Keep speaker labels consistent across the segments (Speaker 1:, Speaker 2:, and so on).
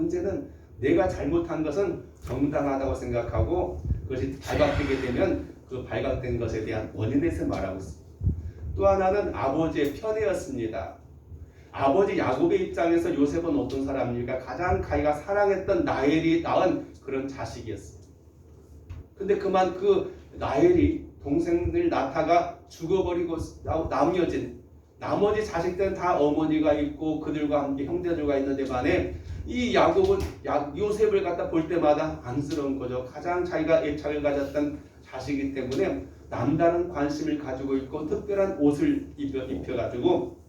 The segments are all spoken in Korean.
Speaker 1: 문제는 내가 잘못한 것은 정당하다고 생각하고 그것이 발각되게 되면 그 발각된 것에 대한 원인에 대해서 말하고 있습니다. 또 하나는 아버지의 편애였습니다. 아버지 야곱의 입장에서 요셉은 어떤 사람입니까? 가장 자기가 사랑했던 라헬이 낳은 그런 자식이었어요. 근데 그만 그 라헬이 동생들 낳다가 죽어버리고 남겨진 나머지 자식들은 다 어머니가 있고 그들과 함께 형제들과 있는데 반해 이 야곱은 요셉을 갖다 볼 때마다 안쓰러운 거죠. 가장 자기가 애착을 가졌던 자식이기 때문에 남다른 관심을 가지고 있고 특별한 옷을 입혀가지고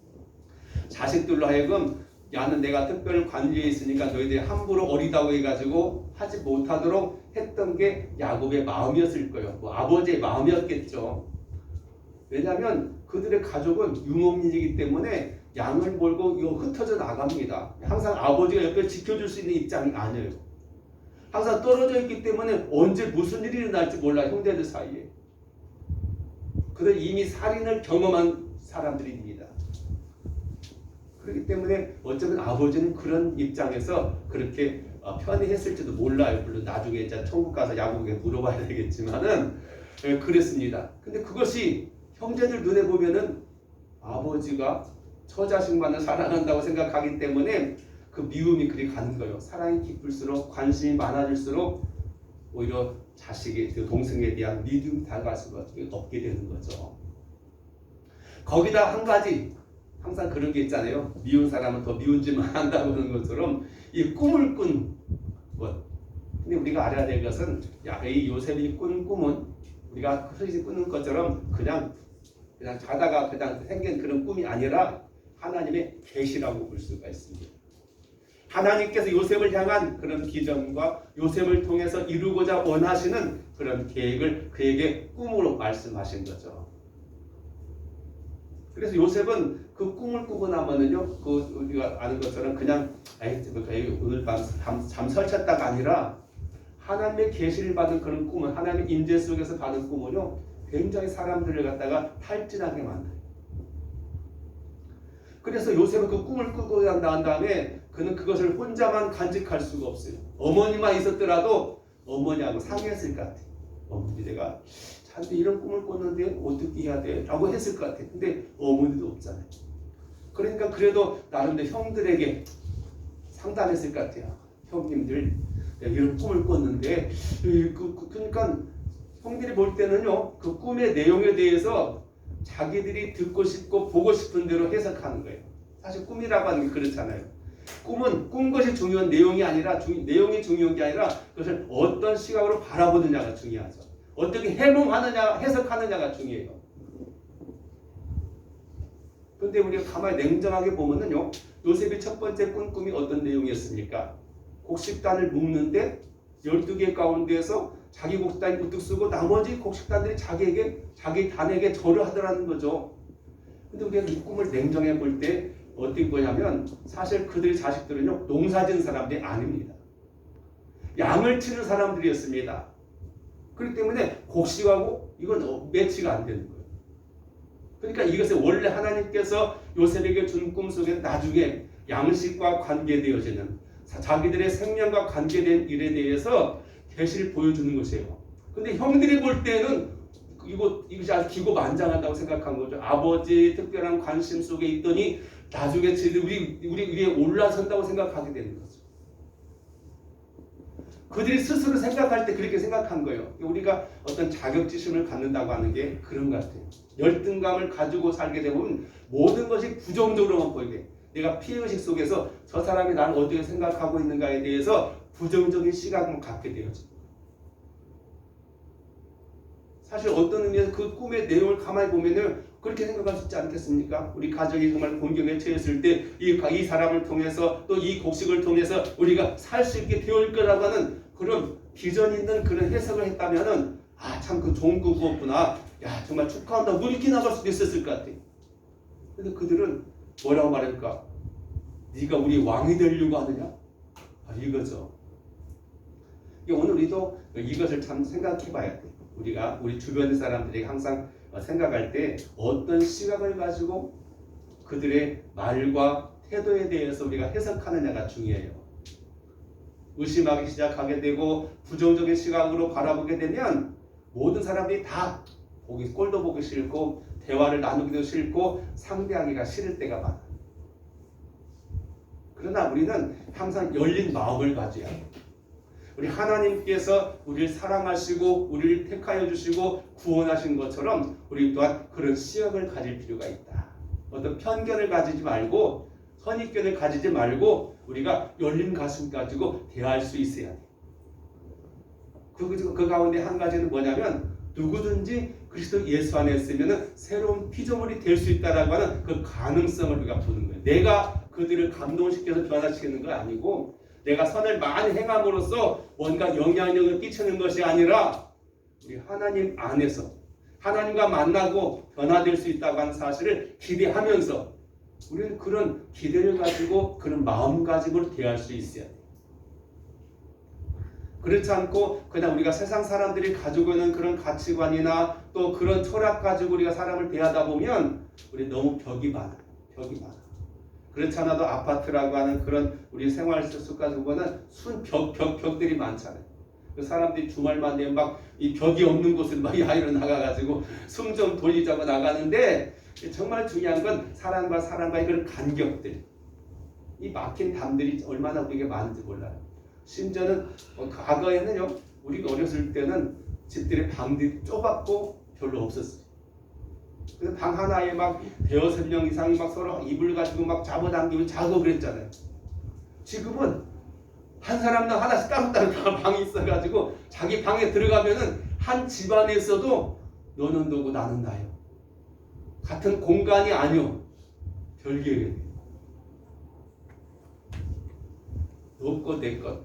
Speaker 1: 자식들로 하여금 야는 내가 특별 관리에 있으니까 너희들이 함부로 어리다고 해가지고 하지 못하도록 했던 게 야곱의 마음이었을 거예요. 뭐 아버지의 마음이었겠죠. 왜냐하면 그들의 가족은 유목민이기 때문에 양을 몰고 흩어져 나갑니다. 항상 아버지가 옆에 지켜줄 수 있는 입장이 아니에요. 항상 떨어져 있기 때문에 언제 무슨 일이 일어날지 몰라요. 형제들 사이에. 그들 이미 살인을 경험한 사람들입니다. 그렇기 때문에 어쩌면 아버지는 그런 입장에서 그렇게 편애했을지도 몰라요. 물론 나중에 이제 천국 가서 야곱에게 물어봐야 되겠지만은 그랬습니다. 근데 그것이 형제들 눈에 보면은 아버지가 처자식만을 사랑한다고 생각하기 때문에 그 미움이 그리 가는 거예요. 사랑이 깊을수록 관심이 많아질수록 오히려 자식의 그 동생에 대한 미움이 다가갈 수밖에 없게 되는 거죠. 거기다 한 가지 항상 그런 게 있잖아요. 미운 사람은 더 미운 짓만 한다고 하는 것처럼 이 꿈을 꾼 것. 근데 우리가 알아야 될 것은 이 요셉이 꾼 꿈은 우리가 흔히 꾸는 것처럼 그냥 자다가 그냥 생긴 그런 꿈이 아니라 하나님의 계시라고 볼 수가 있습니다. 하나님께서 요셉을 향한 그런 비전과 요셉을 통해서 이루고자 원하시는 그런 계획을 그에게 꿈으로 말씀하신 거죠. 그래서 요셉은 그 꿈을 꾸고 나면은요, 그 우리가 아는 것처럼 그냥 오늘 밤 잠 설쳤다가 아니라 하나님의 계시를 받은 그런 꿈은 하나님의 임재 속에서 받은 꿈은요, 굉장히 사람들을 갖다가 탈진하게 만들어요. 그래서 요셉은 그 꿈을 꾸고 난 다음에 그는 그것을 혼자만 간직할 수가 없어요. 어머니만 있었더라도 어머니하고 상의했을 것 같아요. 어머니 내가 자기 이런 꿈을 꿨는데 어떻게 해야 돼? 라고 했을 것 같아요. 근데 어머니도 없잖아요. 그러니까 그래도 나름대로 형들에게 상담했을 것 같아요. 형님들 내가 이런 꿈을 꿨는데 그러니까 형들이 볼 때는요, 그 꿈의 내용에 대해서 자기들이 듣고 싶고 보고 싶은 대로 해석하는 거예요. 사실 꿈이라고 하는 게 그렇잖아요. 꿈은 꾼 것이 중요한 내용이 아니라 내용이 중요한 게 아니라 그것을 어떤 시각으로 바라보느냐가 중요하죠. 어떻게 해몽하느냐, 해석하느냐가 중요해요. 그런데 우리가 가만히 냉정하게 보면은요, 요셉의 첫 번째 꾼 꿈이 어떤 내용이었습니까? 곡식단을 묶는데 12개 가운데에서 자기 곡식단이 우뚝 쓰고 나머지 곡식단들이 자기 단에게 절을 하더라는 거죠. 근데 우리가 이 꿈을 냉정해 볼 때 어떻게 보냐면 사실 그들의 자식들은요, 농사진 사람들이 아닙니다. 양을 치는 사람들이었습니다. 그렇기 때문에 곡식하고 이건 매치가 안 되는 거예요. 그러니까 이것을 원래 하나님께서 요셉에게 준 꿈 속에 나중에 양식과 관계되어지는 자기들의 생명과 관계된 일에 대해서 계시를 보여주는 것이에요. 근데 형들이 볼 때는 이것이 아주 기고만장하다고 생각한 거죠. 아버지의 특별한 관심 속에 있더니 나중에 우리 위에 올라선다고 생각하게 되는 거죠. 그들이 스스로 생각할 때 그렇게 생각한 거예요. 우리가 어떤 자격지심을 갖는다고 하는 게 그런 것 같아요. 열등감을 가지고 살게 되면 모든 것이 부정적으로만 보이게. 내가 피해의식 속에서 저 사람이 나를 어떻게 생각하고 있는가에 대해서 부정적인 시각을 갖게 되어집니다. 사실 어떤 의미에서 그 꿈의 내용을 가만히 보면은 그렇게 생각할 수 있지 않겠습니까? 우리 가족이 정말 곤경에 처했을 때 이 사람을 통해서 또 이 곡식을 통해서 우리가 살 수 있게 되어 올 거라고 하는 그런 비전 있는 그런 해석을 했다면은 참 그 좋은 꿈꾸었구나. 정말 축하한다. 이렇게 나갈 수도 있었을 것 같아요. 근데 그들은 뭐라고 말할까? 네가 우리 왕이 되려고 하느냐? 이거죠. 오늘 우리도 이것을 참 생각해 봐야 돼요. 우리가 우리 주변의 사람들이 항상 생각할 때 어떤 시각을 가지고 그들의 말과 태도에 대해서 우리가 해석하느냐가 중요해요. 의심하기 시작하게 되고 부정적인 시각으로 바라보게 되면 모든 사람들이 다 꼴도 보기 싫고 대화를 나누기도 싫고 상대하기가 싫을 때가 많아. 그러나 우리는 항상 열린 마음을 가져야 해. 우리 하나님께서 우리를 사랑하시고 우리를 택하여 주시고 구원하신 것처럼 우리 또한 그런 시각을 가질 필요가 있다. 어떤 편견을 가지지 말고 선입견을 가지지 말고 우리가 열린 가슴 가지고 대할 수 있어야 돼. 그 가운데 한 가지는 뭐냐면 누구든지 그리스도 예수 안에 있으면 새로운 피조물이 될 수 있다라고 하는 그 가능성을 우리가 보는 거예요. 내가 그들을 감동시켜서 변화시키는 거 아니고 내가 선을 많이 행함으로써 뭔가 영향력을 끼치는 것이 아니라 우리 하나님 안에서 하나님과 만나고 변화될 수 있다고 하는 사실을 기대하면서 우리는 그런 기대를 가지고 그런 마음가짐으로 대할 수 있어야 돼요. 그렇지 않고 그냥 우리가 세상 사람들이 가지고 있는 그런 가치관이나 또 그런 철학 가지고 우리가 사람을 대하다 보면 우리 너무 벽이 많아. 그렇지 않아도 아파트라고 하는 그런 우리 생활 습관을 보면 벽들이 많잖아요. 그 사람들이 주말만 되면 막 이 벽이 없는 곳을 막 야유로 나가가지고 숨 좀 돌리자고 나가는데 정말 중요한 건 사람과 사람과의 그런 간격들, 이 막힌 담들이 얼마나 우리에게 많은지 몰라요. 심지어는 과거에는요, 우리가 어렸을 때는 집들의 방들이 좁았고 별로 없었어요. 그래서 방 하나에 막 대여섯 명 이상이 막 서로 이불 가지고 막 잡아당기고 자고 그랬잖아요. 지금은 한 사람당 하나씩 따로따로 방이 있어가지고 자기 방에 들어가면은 한 집안에서도 너는 너고 나는 나요. 같은 공간이 아니요. 별개예요. 너 것, 내 것.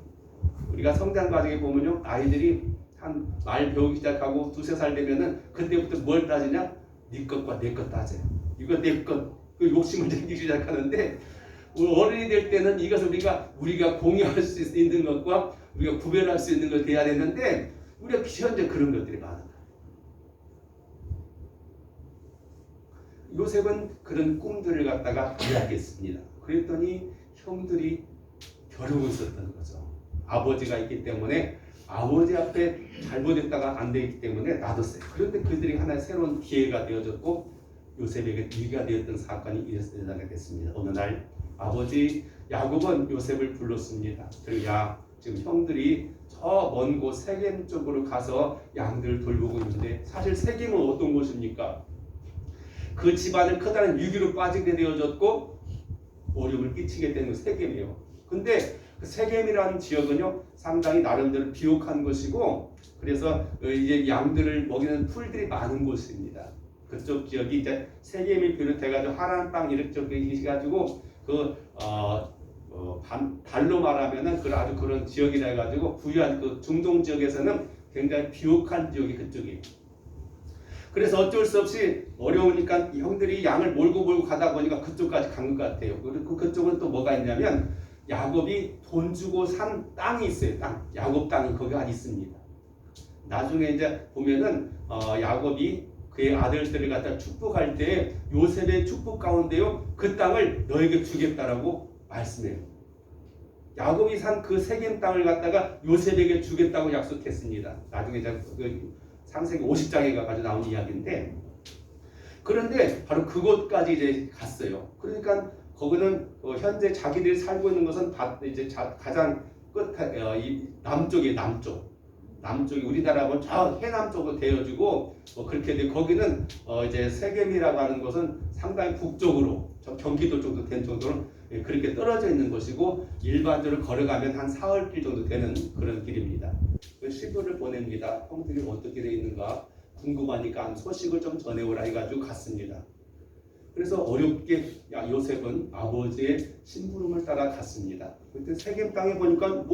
Speaker 1: 우리가 성장 과정에 보면요, 아이들이 한 말 배우기 시작하고 두세 살 되면은 그때부터 뭘 따지냐? 네 것과 내 것 따져요. 이거 내 것. 그 욕심을 생기기 시작하는데 어른이 될 때는 이것을 우리가 공유할 수 있는 것과 우리가 구별할 수 있는 걸 돼야 되는데 우리가 현재 그런 것들이 많아요. 요셉은 그런 꿈들을 갖다가 이야기했습니다. 그랬더니 형들이 벼르고 있었던 거죠. 아버지가 있기 때문에 아버지 앞에 잘못했다가 안 되기 때문에 놔뒀어요. 그런데 그들이 하나의 새로운 기회가 되어졌고 요셉에게 위기가 되었던 사건이 일어나게 됐습니다. 어느 날 아버지 야곱은 요셉을 불렀습니다. 그리고 지금 형들이 저 먼 곳 세겜 쪽으로 가서 양들을 돌보고 있는데 사실 세겜은 어떤 곳입니까? 그 집안을 커다란 위기로 빠지게 되어졌고 어려움을 끼치게 되는 세겜이에요. 근데 그 세겜이라는 지역은요 상당히 나름대로 비옥한 곳이고 그래서 이제 양들을 먹이는 풀들이 많은 곳입니다. 그쪽 지역이 이제 세겜을 비롯해가지고 하란 땅 이렇게 해가지고 달로 말하면은 그 아주 그런 지역이라 해가지고 부유한 그 중동 지역에서는 굉장히 비옥한 지역이 그쪽이에요. 그래서 어쩔 수 없이 어려우니까 형들이 양을 몰고 가다 보니까 그쪽까지 간 것 같아요. 그리고 그쪽은 또 뭐가 있냐면 야곱이 돈 주고 산 땅이 있어요. 야곱 땅이 거기가 있습니다. 나중에 이제 보면은 야곱이 그의 아들들을 갖다 축복할 때 요셉의 축복 가운데요 그 땅을 너에게 주겠다라고 말씀해요. 야곱이 산 그 세겜 땅을 갖다가 요셉에게 주겠다고 약속했습니다. 나중에 이제 창세기 50장에 가지고 나온 이야기인데 그런데 바로 그곳까지 이제 갔어요. 그러니까 거기는 현재 자기들이 살고 있는 것은 이제 가장 이 남쪽이 남쪽이 우리나라하고는 저 해남 쪽으로 되어지고 그렇게 돼 거기는 이제 세겜이라고 하는 것은 상당히 북쪽으로 저 경기도 정도 된 정도로 그렇게 떨어져 있는 곳이고 일반적으로 걸어가면 한 사흘길 정도 되는 그런 길입니다. 시부를 보냅니다. 형들이 어떻게 되어 있는가 궁금하니까 소식을 좀 전해오라 해가지고 갔습니다. 그래서 어렵게 요셉은 아버지의 심부름을 따라 갔습니다. 그때 세겜 땅에 보니까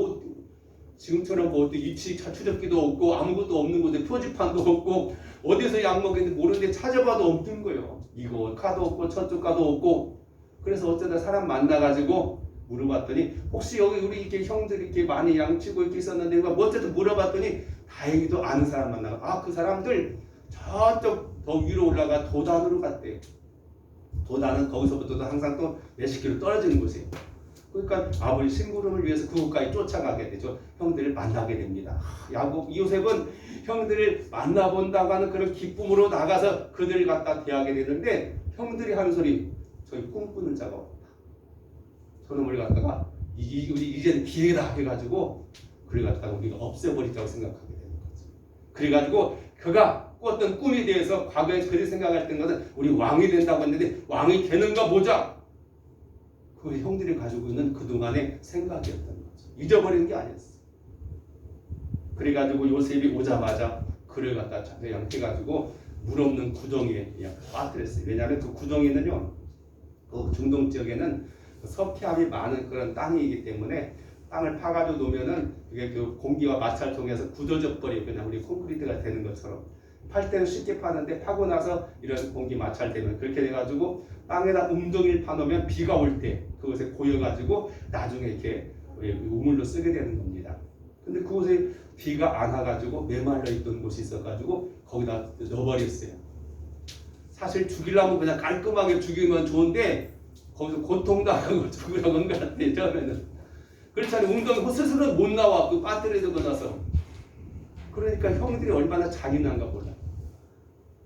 Speaker 1: 지금처럼 위치 추적기도 없고 아무것도 없는 곳에 표지판도 없고 어디서 약 먹겠는지 모르는데 찾아봐도 없는 거예요. 이거 가도 없고 저쪽 가도 없고 그래서 어쩌다 사람 만나가지고 물어봤더니 혹시 여기 우리 이렇게 형들이 이렇게 많이 양치고 이렇게 있었는데 뭐 어쨌든 물어봤더니 다행히도 아는 사람 만나가 그 사람들 저쪽 더 위로 올라가 도단으로 갔대요. 도단은 거기서부터도 항상 또 몇십 킬로 떨어지는 곳이에요. 그러니까 아버지 심부름을 위해서 그곳까지 쫓아가게 되죠. 형들을 만나게 됩니다. 요셉은 형들을 만나본다고 하는 그런 기쁨으로 나가서 그들을 갖다 대하게 되는데 형들이 하는 소리, 저희 꿈꾸는 자가 없다. 저놈을 갖다가 이제는 기회다 해가지고 그를 갖다가 우리가 없애버리자고 생각하게 되는 거죠. 그래가지고 그가 꿨던 꿈에 대해서 과거에 그들이 생각했던 것은 우리 왕이 된다고 했는데 왕이 되는가 보자. 그 형들이 가지고 있는 그동안의 생각이었던 거죠. 잊어버리는 게 아니었어. 그래가지고 요셉이 오자마자 그를 갖다 그냥 해가지고 물 없는 구덩이에 그냥 빠뜨렸어요. 왜냐하면 그 구덩이는요, 그 중동 지역에는 석회암이 많은 그런 땅이기 때문에 땅을 파가지고 놓으면은 그게 그 공기와 마찰 통해서 굳어져 버리고 그냥 우리 콘크리트가 되는 것처럼 팔 때는 쉽게 파는데 파고 나서 이런 공기 마찰 되면 그렇게 돼가지고 땅에다 웅덩이를 파놓으면 비가 올 때 그것에 고여가지고 나중에 이렇게 우물로 쓰게 되는 겁니다. 근데 그곳에 비가 안 와가지고 메말라 있던 곳이 있어가지고 거기다 넣어버렸어요. 사실 죽이려면 그냥 깔끔하게 죽이면 좋은데 거기서 고통도 안 하고 죽으라고 한 것 같아요. 처음에는. 그렇잖아요. 웅덩이 스스로 못 나와. 그 빠뜨려지고 나서. 그러니까 형들이 얼마나 잔인한가 몰라.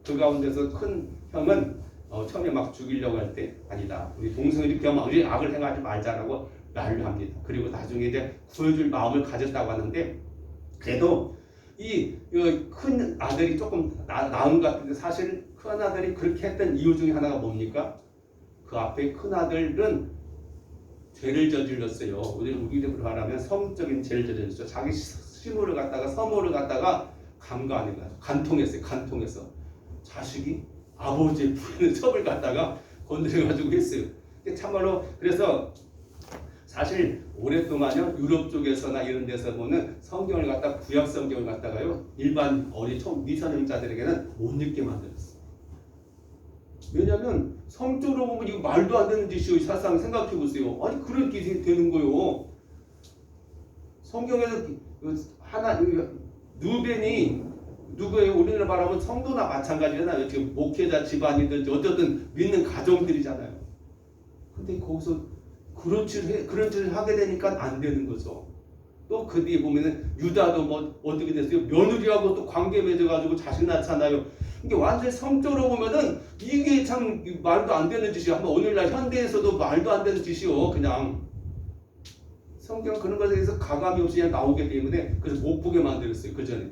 Speaker 1: 그 가운데서 큰 형은 처음에 막 죽이려고 할 때 아니다. 우리 동생을 이렇게 하면 우리 악을 행하지 말자라고 말을 합니다. 그리고 나중에 이제 구해줄 마음을 가졌다고 하는데 그래도 이 큰 아들이 조금 나은 것 같은데 사실 큰 아들이 그렇게 했던 이유 중에 하나가 뭡니까? 그 앞에 큰 아들은 죄를 저질렀어요. 우리로 말하면 성적인 죄를 저질렀죠. 자기 시모를 갖다가 서모를 갖다가 간통했어요. 간통해서 자식이 아버지의 부인의 첩을 갖다가 건드려가지고 했어요. 참말로 그래서 사실 오랫동안요 유럽 쪽에서나 이런 데서 보는 성경을 갖다 구약 성경을 갖다가요 일반 미성년자들에게는 못 읽게 만들었어요. 왜냐하면 성적으로 보면 이거 말도 안 되는 짓이요. 사상 생각해 보세요. 아니 그렇게 되는 거요. 성경에서 하나 누벤이 누구예요? 우리나라 말하면 성도나 마찬가지잖아요. 지금 목회자 집안이든지 어쨌든 믿는 가정들이잖아요. 근데 거기서 그런 짓을 하게 되니까 안 되는 거죠. 또 그 뒤에 보면은 유다도 뭐 어떻게 됐어요? 며느리하고 또 관계 맺어가지고 자식 낳잖아요. 이게 완전히 성적으로 보면은 이게 참 말도 안 되는 짓이야. 한번 오늘날 현대에서도 말도 안 되는 짓이요. 그냥 성경 그런 것에 대해서 가감이 없이 그냥 나오기 때문에 그래서 못 보게 만들었어요. 그 전에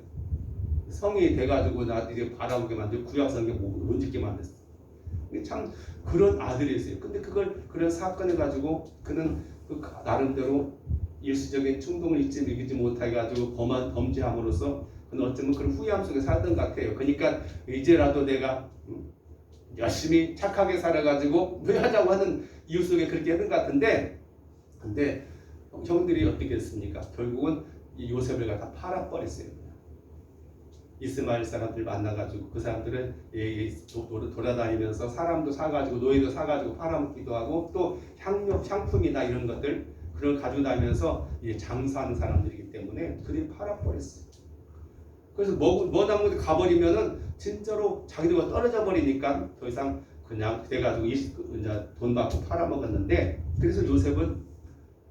Speaker 1: 성이 돼가지고 나 이제 바라보게 만들고 구약 성경 못 읽게 만들었어요. 참 그런 아들이었어요. 근데 그런 사건을 가지고 그는 나름대로 일시적인 충동을 이기지 못하게 가지고 범죄함으로써 그는 어쩌면 그런 후회함 속에 살던 것 같아요. 그러니까 이제라도 내가 열심히 착하게 살아가지고 후회하자고 하는 이유 속에 그렇게 하는 것 같은데, 근데 형들이 어떻게 했습니까? 결국은 이 요셉을 갖다 팔아버렸어요. 이스마엘 사람들 만나가지고 그 사람들은 돌아다니면서 사람도 사가지고 노예도 사가지고 팔아먹기도 하고 또 향품이나 이런 것들 그걸 가지고 다니면서 장사하는 사람들이기 때문에 그들이 팔아버렸어요. 그래서 머나먼 곳에 가버리면은 진짜로 자기들과 떨어져 버리니까 더 이상 그냥 돼가지고 이제 돈 받고 팔아먹었는데, 그래서 요셉은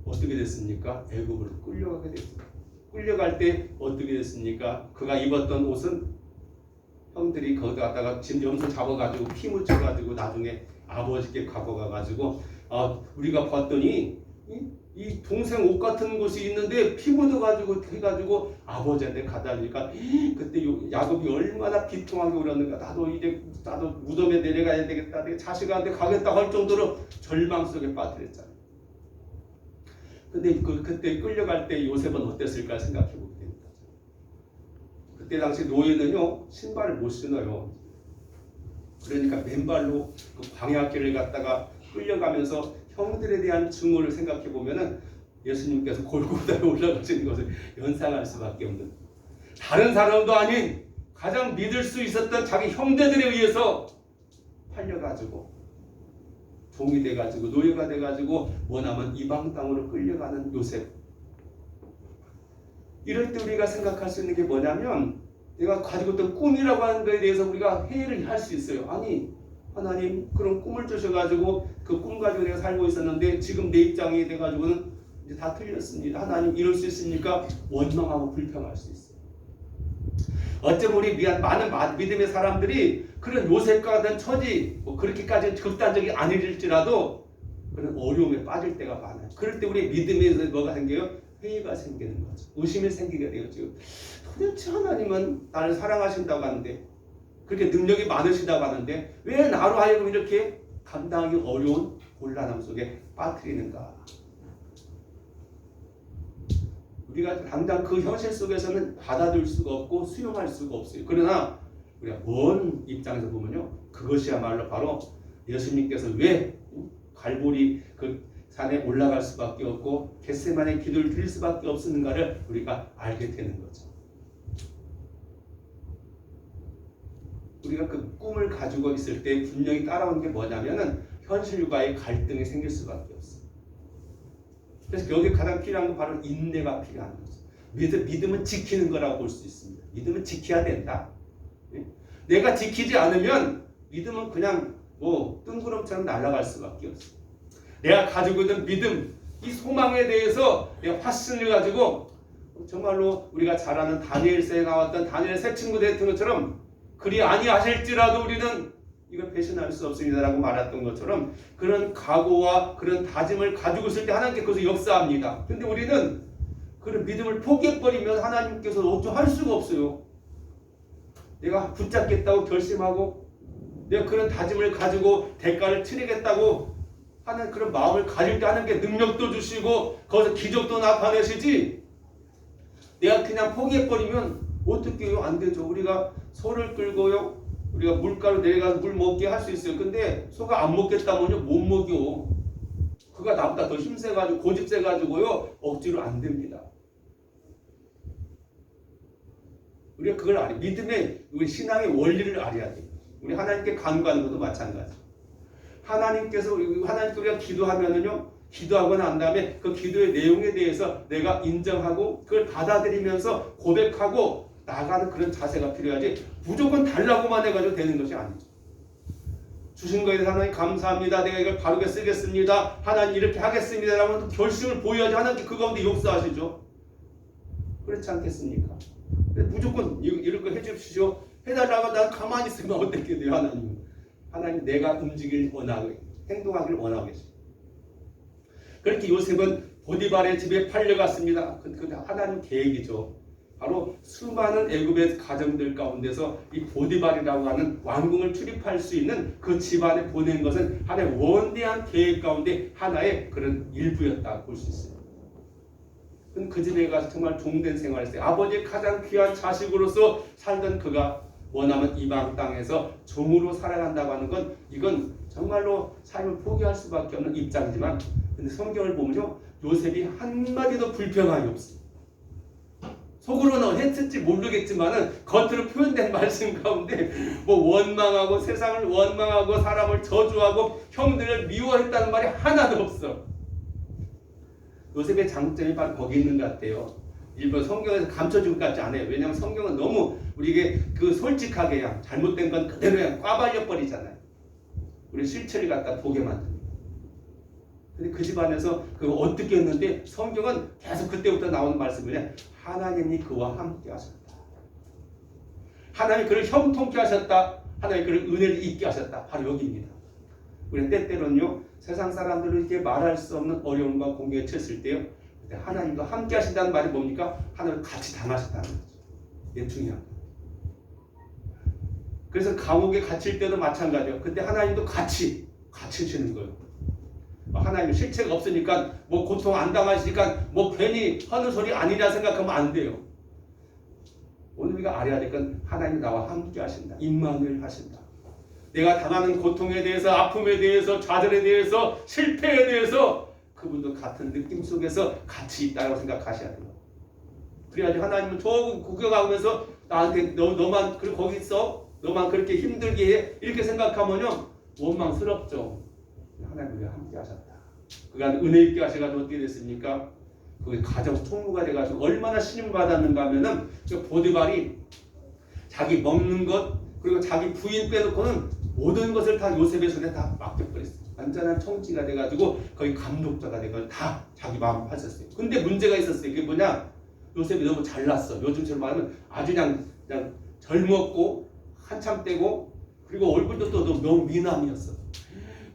Speaker 1: 어떻게 됐습니까? 애굽으로 끌려가게 됐습니다. 끌려갈 때 어떻게 됐습니까? 그가 입었던 옷은 형들이 거기다 갖다가 지금 염소 잡아가지고 피 묻혀가지고 나중에 아버지께 갖고 가가지고 우리가 봤더니 이 동생 옷 같은 곳이 있는데 피 묻어가지고 해가지고 아버지한테 갖다 주니까 그때 야곱이 얼마나 비통하게 울었는가. 나도 무덤에 내려가야 되겠다. 내 자식한테 가겠다고 할 정도로 절망 속에 빠뜨렸잖아요. 근데 그때 끌려갈 때 요셉은 어땠을까 생각해 보게 됩니다. 그때 당시 노예는요 신발을 못 신어요. 그러니까 맨발로 그 광야길을 갔다가 끌려가면서 형들에 대한 증오를 생각해 보면은 예수님께서 골고다에 올라가시는 것을 연상할 수밖에 없는, 다른 사람도 아닌 가장 믿을 수 있었던 자기 형제들에 의해서 팔려가지고 종이 돼가지고 노예가 돼가지고 머나먼 이방 땅으로 끌려가는 요셉. 이럴 때 우리가 생각할 수 있는 게 뭐냐면, 내가 가지고 있던 꿈이라고 하는 것에 대해서 우리가 회의를 할 수 있어요. 아니 하나님 그런 꿈을 주셔가지고 그 꿈 가지고 내가 살고 있었는데 지금 내 입장이 돼가지고는 이제 다 틀렸습니다. 하나님 이럴 수 있습니까? 원망하고 불평할 수 있어요. 어쩌면 우리 많은 믿음의 사람들이 그런 요셉과 같은 처지 뭐 그렇게까지 극단적이 아닐지라도 그런 어려움에 빠질 때가 많아요. 그럴 때 우리 믿음에서 뭐가 생겨요? 회의가 생기는 거죠. 의심이 생기게 되죠. 도대체 하나님은 나를 사랑하신다고 하는데 그렇게 능력이 많으시다고 하는데 왜 나로 하여금 이렇게 감당하기 어려운 곤란함 속에 빠뜨리는가? 우리가 당장 그 현실 속에서는 받아들일 수가 없고 수용할 수가 없어요. 그러나 우리가 먼 입장에서 보면요, 그것이야말로 바로 예수님께서 왜 갈보리 그 산에 올라갈 수밖에 없고 겟세마네 기도를 드릴 수밖에 없었는가를 우리가 알게 되는 거죠. 우리가 그 꿈을 가지고 있을 때 분명히 따라오는 게 뭐냐면은 현실과의 갈등이 생길 수밖에 없어요. 그래서 여기 가장 필요한 건 바로 인내가 필요한 거죠. 믿음은 지키는 거라고 볼 수 있습니다. 믿음은 지켜야 된다. 내가 지키지 않으면 믿음은 그냥 뭐 뜬구름처럼 날아갈 수밖에 없어요. 내가 가지고 있는 믿음, 이 소망에 대해서 내가 확신을 가지고 정말로 우리가 잘 아는 다니엘서에 나왔던 다니엘 세 친구 됐던 것처럼 그리 아니하실지라도 우리는 이걸 배신할 수 없습니다라고 말했던 것처럼 그런 각오와 그런 다짐을 가지고 있을 때 하나님께 그것을 역사합니다. 근데 우리는 그런 믿음을 포기해버리면 하나님께서 어쩌할 수가 없어요. 내가 붙잡겠다고 결심하고 내가 그런 다짐을 가지고 대가를 치르겠다고 하는 그런 마음을 가질 때 하나님께 능력도 주시고 거기서 기적도 나타내시지 내가 그냥 포기해버리면 어떻게 해요? 안 되죠. 우리가 소를 끌고요. 우리가 물가로 내려가서 물 먹게 할 수 있어요. 근데 소가 안 먹겠다면요 못 먹여. 그가 나보다 더 힘세가지고 고집세가지고요 억지로 안 됩니다. 우리가 그걸 알아요. 믿음의 우리 신앙의 원리를 알아야 돼요. 우리 하나님께 간구하는 것도 마찬가지. 하나님께서 우리가 기도하면은요 기도하고 난 다음에 그 기도의 내용에 대해서 내가 인정하고 그걸 받아들이면서 고백하고 나가는 그런 자세가 필요하지 무조건 달라고만 해가지고 되는 것이 아니죠. 주신 거에 대해서 하나님 감사합니다. 내가 이걸 바르게 쓰겠습니다. 하나님 이렇게 하겠습니다. 라고 결심을 보여야지 하나님께 그 가운데 역사하시죠. 그렇지 않겠습니까? 무조건 이런 거 해주십시오. 해달라고 난 가만히 있으면 어떻게 돼요? 하나님 내가 움직이길 원하고 행동하기를 원하고 계십니다. 그렇게 요셉은 보디발의 집에 팔려갔습니다. 그 하나님 계획이죠. 바로 수많은 애굽의 가정들 가운데서 이 보디발이라고 하는 왕궁을 출입할 수 있는 그 집안에 보낸 것은 하나의 원대한 계획 가운데 하나의 그런 일부였다고 볼 수 있어요. 그 집에 가서 정말 종된 생활을 했어요. 아버지의 가장 귀한 자식으로서 살던 그가 원하면 이방 땅에서 종으로 살아간다고 하는 건 이건 정말로 삶을 포기할 수밖에 없는 입장이지만 근데 성경을 보면요 요셉이 한마디도 불평함이 없어요. 속으로는 했을지 모르겠지만은 겉으로 표현된 말씀 가운데 뭐 원망하고 세상을 원망하고 사람을 저주하고 형들을 미워했다는 말이 하나도 없어. 요셉의 장점이 바로 거기 있는 것 같아요. 일본 성경에서 감춰준 것 같지 않아요. 왜냐하면 성경은 너무 우리에게 그 솔직하게 잘못된 건 그대로 그냥 꽈발려 버리잖아요. 우리 실체를 갖다 보게 만듭니다. 근데 그 집안에서 그거 어떻게 했는데 성경은 계속 그때부터 나오는 말씀이냐 하나님이 그와 함께 하셨다. 하나님이 그를 형통케 하셨다. 하나님이 그를 은혜를 있게 하셨다. 바로 여기입니다. 우리는 때때로는요 세상 사람들을 이렇게 말할 수 없는 어려움과 공경에 처했을 때요 하나님도 함께 하신다는 말이 뭡니까? 하나님을 같이 당하셨다는 거죠. 이게 중요한 거예요. 그래서 감옥에 갇힐 때도 마찬가지예요. 그때 하나님도 같이 주시는 거예요. 하나님 실체가 없으니까 뭐 고통 안 당하시니까 뭐 괜히 하는 소리 아니라 생각하면 안 돼요. 오늘 우리가 알아야 될 건 하나님 나와 함께 하신다. 임마누엘 하신다. 내가 당하는 고통에 대해서 아픔에 대해서 좌절에 대해서 실패에 대해서 그분도 같은 느낌 속에서 같이 있다고 생각하셔야 돼요. 그래야지 하나님은 저 구경하면서 나한테 너만 거기 있어? 너만 그렇게 힘들게 해? 이렇게 생각하면요 원망스럽죠. 하나님 우리가 함께 하셨다. 그가 은혜 있게 하셔가지고 어떻게 됐습니까? 그 가정 총무가 돼가지고 얼마나 신임 받았는가 하면은 저 보디발이 자기 먹는 것 그리고 자기 부인 빼놓고는 모든 것을 다 요셉의 손에 다 맡겨버렸어요. 완전한 청지가 돼가지고 거의 감독자가 돼가지고 다 자기 마음 하셨어요. 근데 문제가 있었어요. 그게 뭐냐? 요셉이 너무 잘났어. 요즘처럼 말하면 아주 그냥 젊었고 한참 때고 그리고 얼굴도 또 너무 미남이었어.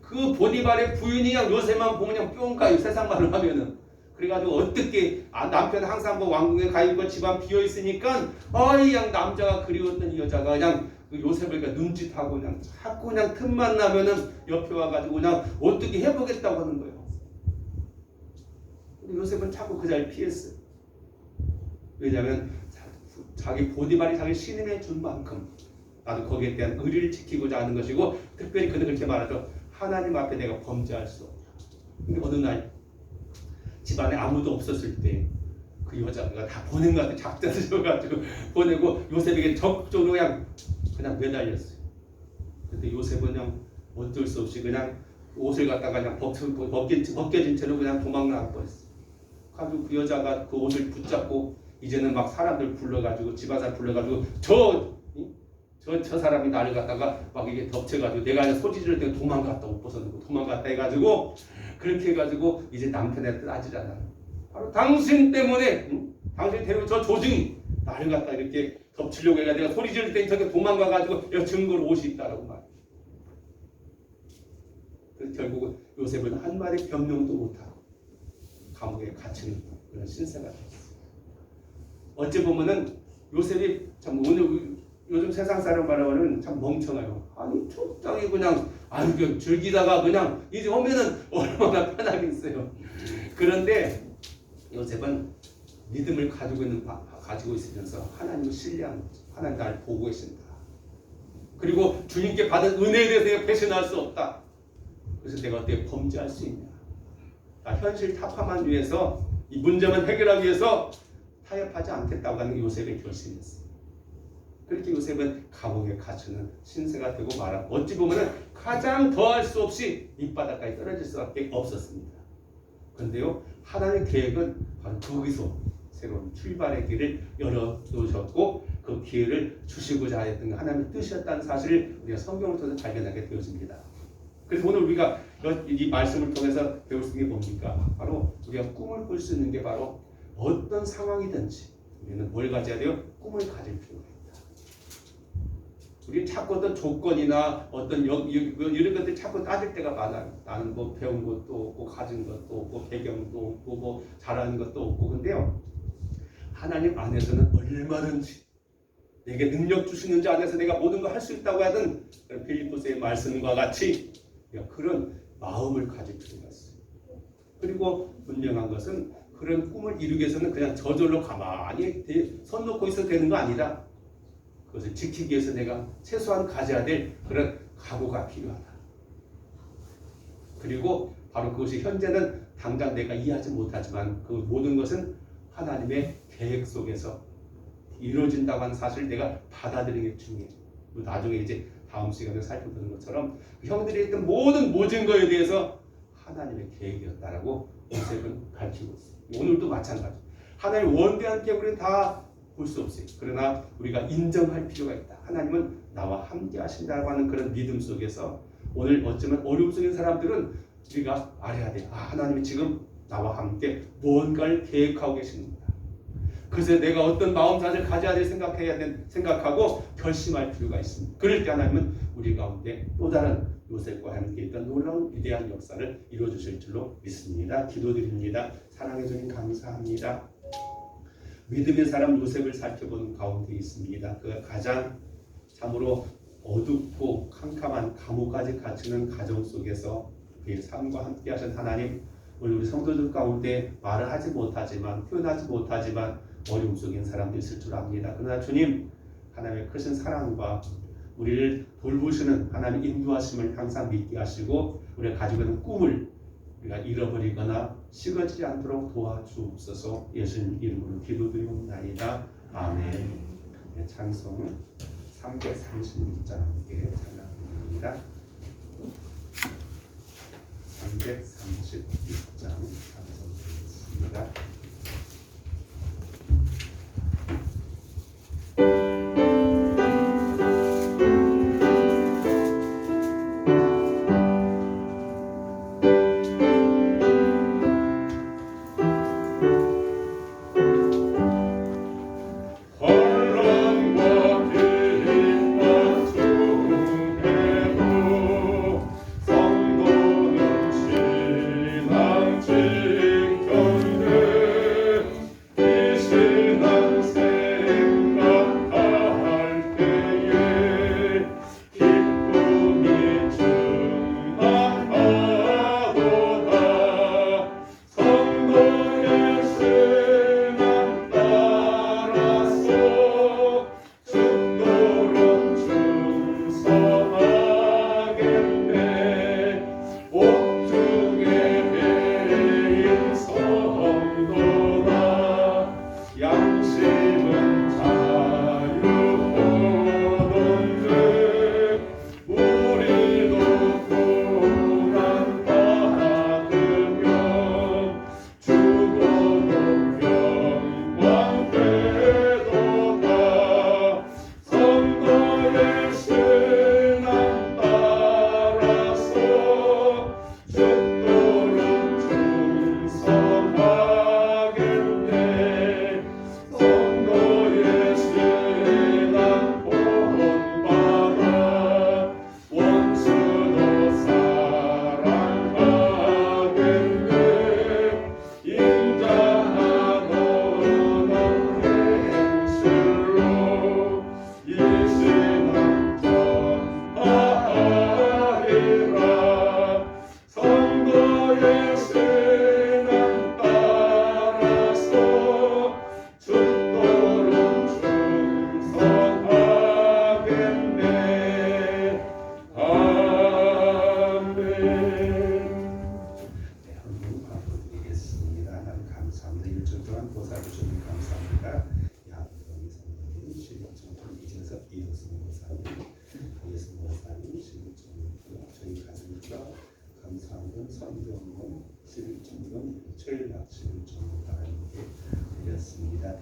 Speaker 1: 그 보디발의 부인이 그냥 요셉만 보면 그냥 뿅 가요. 세상 말로 하면은. 그래가지고 어떻게 남편 항상 뭐 왕궁에 가 있고 집안 비어 있으니까 그냥 남자가 그리웠던 이 여자가 그냥 그 요셉을 그냥 눈짓하고 그냥 자꾸 그냥 틈만 나면은 옆에 와가지고 그냥 어떻게 해보겠다고 하는 거예요. 근데 요셉은 자꾸 그 자리를 피했어요. 왜냐하면 자기 보디발이 자기 신임해 준 만큼 나도 거기에 대한 의리를 지키고자 하는 것이고, 특별히 그는 그렇게 말하죠. 하나님 앞에 내가 범죄할 수 없다. 근데 어느 날 집안에 아무도 없었을 때 그 여자가 다 보낸 것 같아. 작전을 줘가지고 보내고 요셉에게 적극적으로 그냥 매달렸어요. 근데 요셉은 그냥 어쩔 수 없이 그냥 옷을 갖다가 그냥 벗겨진 채로 그냥 도망나가 버렸어요. 가지고 그 여자가 그 옷을 붙잡고 이제는 막 사람들 불러가지고 집안사람 불러가지고 저 사람이 나를 갖다가 막 이게 덮쳐가지고 내가 그냥 소리지를 때 도망갔다 옷 벗어놓고 도망갔다 해가지고 그렇게 해가지고 이제 남편한테 따지잖아요. 바로 당신 때문에 당신 데리고 저 조증이 나를 갖다 이렇게 덮치려고 해가지고 내가 소리 지를 때 저기 도망가가지고 여기 증거로 옷이 있다라고 말해요. 그래서 결국은 요셉은 한 마디 변명도 못하고 감옥에 갇히는 그런 신세가 됐어요. 어찌 보면은 요셉이 참 오늘 요즘 세상 사람 말하면 참 멍청해요. 아니 적당히 그냥 즐기다가 그냥 이제 오면은 얼마나 편하겠어요. 그런데 요셉은 믿음을 가지고 있으면서 하나님을 신뢰하는 거죠. 하나님 나를 보고 계신다. 그리고 주님께 받은 은혜에 대해서 배신할 수 없다. 그래서 내가 어떻게 범죄할 수 있냐. 현실 타파만 위해서 이 문제만 해결하기 위해서 타협하지 않겠다고 하는 게 요셉의 결심이었어요. 그렇게 요셉은 감옥에 갇히는 신세가 되고 말하고 어찌 보면 가장 더할 수 없이 밑바닥까지 떨어질 수밖에 없었습니다. 그런데요, 하나님의 계획은 바로 거기서 새로운 출발의 길을 열어놓으셨고 그 기회를 주시고자 했던 하나님의 뜻이었다는 사실을 우리가 성경을 통해서 발견하게 되어집니다. 그래서 오늘 우리가 이 말씀을 통해서 배울 수 있는 게 뭡니까? 바로 우리가 꿈을 꿀 수 있는 게 바로 어떤 상황이든지 우리는 뭘 가져야 돼요? 꿈을 가질 필요가 있다. 우리 자꾸 어떤 조건이나 어떤 이런 것들 자꾸 따질 때가 많아요. 나는 뭐 배운 것도 없고 가진 것도 없고 배경도 없고 뭐 잘하는 것도 없고. 근데요, 하나님 안에서는 얼마든지 내게 능력 주시는 자 안에서 내가 모든 걸 할 수 있다고 하던 빌립보서의 말씀과 같이 그런 마음을 가질 필요가 있어요. 그리고 분명한 것은 그런 꿈을 이루기 위해서는 그냥 저절로 가만히 손 놓고 있어도 되는 거 아니다. 그것을 지키기 위해서 내가 최소한 가져야 될 그런 각오가 필요하다. 그리고 바로 그것이 현재는 당장 내가 이해하지 못하지만 그 모든 것은 하나님의 계획 속에서 이루어진다고 하는 사실을 내가 받아들이는 게 중요해요. 나중에 이제 다음 시간에 살펴보는 것처럼 형들이 했던 모든 거에 대해서 하나님의 계획이었다라고 요셉은 밝히고 있어요. 오늘도 마찬가지. 하나님 원대한 계획 우리는 다 볼 수 없어요. 그러나 우리가 인정할 필요가 있다. 하나님은 나와 함께 하신다고 하는 그런 믿음 속에서 오늘 어쩌면 어려움 속인 사람들은 우리가 알아야 돼. 하나님이 지금 나와 함께 무언가를 계획하고 계십니다. 그래서 내가 어떤 마음가짐을 가져야 될 생각하고 결심할 필요가 있습니다. 그럴 때 하나님은 우리 가운데 또 다른 요셉과 함께 있던 놀라운 위대한 역사를 이루어주실 줄로 믿습니다. 기도드립니다. 사랑해 주님 감사합니다. 믿음의 사람 요셉을 살펴보는 가운데 있습니다. 그가 가장 참으로 어둡고 캄캄한 감옥까지 갇히는 가정 속에서 그의 삶과 함께 하신 하나님, 오늘 우리 성도들 가운데 말을 하지 못하지만 표현하지 못하지만 어려움 속인 사람도 있을 줄 압니다. 그러나 주님, 하나님의 크신 사랑과 우리를 돌보시는 하나님의 인도하심을 항상 믿게 하시고 우리가 가지고 있는 꿈을 우리가 잃어버리거나 식어지지 않도록 도와주옵소서. 예수님 이름으로 기도드리옵나이다. 아멘. 찬송 336장 함께 찬양합니다. 336장 찬송드리겠습니다.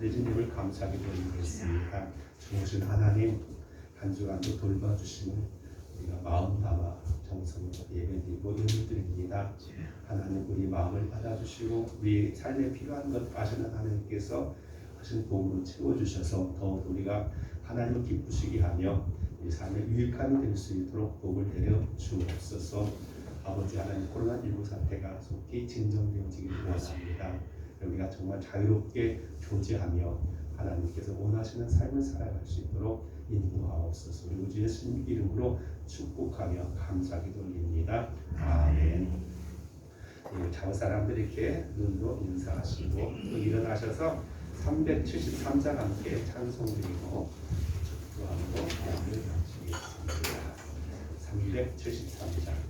Speaker 1: 예수님을 감사하게 드리겠습니다. 좋으신 하나님, 한 주간도 돌봐주시는 우리가 마음 담아 정성으로 예배드리고 예물드립니다. 하나님, 우리 마음을 받아주시고 우리 삶에 필요한 것 아시는 하나님께서 하신 도움으로 채워주셔서 더욱 우리가 하나님을 기쁘시게 하며 우리 삶에 유익함이 될 수 있도록 복을 내려 주옵소서. 아버지 하나님, 코로나19 사태가 속히 진정되어지길 원합니다. 우리가 정말 자유롭게 교제하며 하나님께서 원하시는 삶을 살아갈 수 있도록 인도하옵소서. 우리 우주 예수님 이름으로 축복하며 감사하게 돌립니다. 아멘. 장 사람들이 이렇게 눈으로 인사하시고 또 일어나셔서 373장 함께 찬송드리고 축도하고 예배를 마치겠습니다. 373장.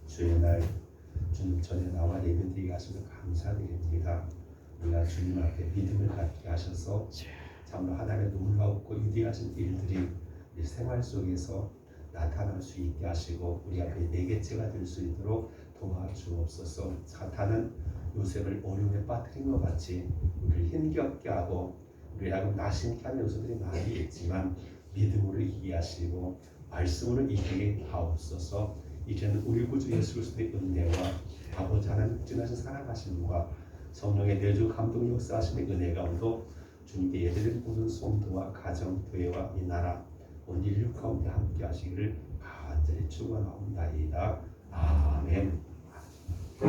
Speaker 1: 주의 날 주님 전에 나와 예배드리게 하시며 감사드립니다. 우리가 주님 앞에 믿음을 갖게 하셔서 참으로 하나님의 놀라웠고 위대하신 일들이 우리 생활 속에서 나타날 수 있게 하시고 우리 앞에 내개체가 될 수 있도록 도와주옵소서. 사탄은 요셉을 어려움에 빠뜨린 것 같이 우리를 힘겹게 하고 우리를 하여금 나심케 하는 요소들이 많이 있지만 믿음으로 이기게 하시고 말씀으로 이기게 하옵소서. 이제는 우리 구주 예수 그리스도의 은혜와 아버지 하나님 진하신 사랑하심과 성령의 내주 감동 역사하심의 은혜 가운데 주님께 예배드린 모든 성도와 가정, 교회와 이 나라 온 인류 가운데 함께 하시기를 간절히 축원하옵나이다. 아멘.